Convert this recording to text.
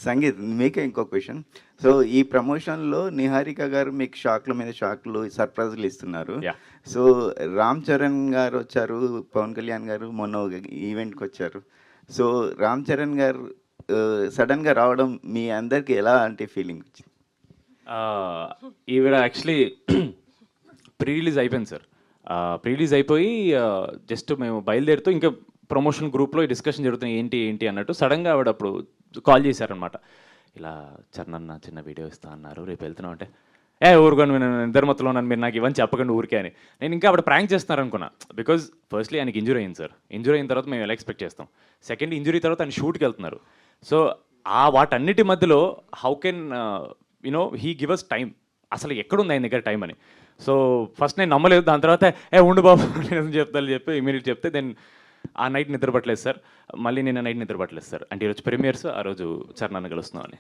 సంగీత్ మీకే ఇంకో question. So ఈ ప్రమోషన్‌లో నిహారిక గారు మీకు షాక్‌ల మీద షాక్‌లు, సర్ప్రైజ్‌లు ఇస్తున్నారు. యాహ్! సో రామ్ చరణ్ గారొచ్చారు, పవన్ కళ్యాణ్ గారు మొన్న ఒక ఈవెంట్‌కొచ్చారు. సో రామ్ చరణ్ గారు సడెన్‌గా రావడం మీ అందరికి ఎలాంటి ఫీలింగ్ వచ్చింది? ఆహ్, ఈవిడ యాక్చువల్లీ ప్రీ రిలీజ్ అయిపోయింది సార్. ప్రీ రిలీజ్ అయిపోయి జస్ట్ మేము బయలుదేరుతూ ఇంకా ప్రమోషన్ గ్రూప్‌లో ఈ డిస్కషన్ జరుగుతుంది. ఏంటి, ఏంటి అన్నట్టు సడెన్‌గా ఆవిడ అప్పుడు కాల్ చేశారనమాట. ఇలా చరణ్ అన్న చిన్న వీడియో ఇస్తా అన్నారు. రేపు వెళ్తున్నాం అంటే, ఊరుకోండి నేను నిద్ర మత్తులో ఉన్నాను. మీరు నాకు ఇవన్నీ చెప్పకండి ఊరికే అని. నేను ఇంకా ఆవిడ ప్రాంక్ చేస్తున్నారనుకున్నా. బికాజ్ ఫస్ట్‌లీ ఆయనకి ఇంజ్యూరీ అయింది సార్. ఇంజ్యూరీ అయిన తర్వాత మేము ఎలా ఎక్స్‌పెక్ట్ చేస్తాం. సెకండ్ ఇంజ్యూరీ తర్వాత ఆయన షూట్‌కి వెళ్తున్నారు. సో వాటన్నిటి మధ్యలో how can he give us time. అసలు ఎక్కడుంది ఆయన దగ్గర టైం అని. సో ఫస్ట్ నేను నమ్మలేదు. దాని తర్వాత ఉండు బాబు నేను చెప్తాను చెప్పి ఇమీడియట్ చెప్తే దెన్ ఆ నైట్ నిద్ర పట్టలేదు సార్. మళ్ళీ నిన్న నైట్ నిద్ర పట్టలేదు సార్. అంటే ఈరోజు ప్రీమియర్స్, ఆ రోజు చరణ్ అన్న కలుస్తున్నామని.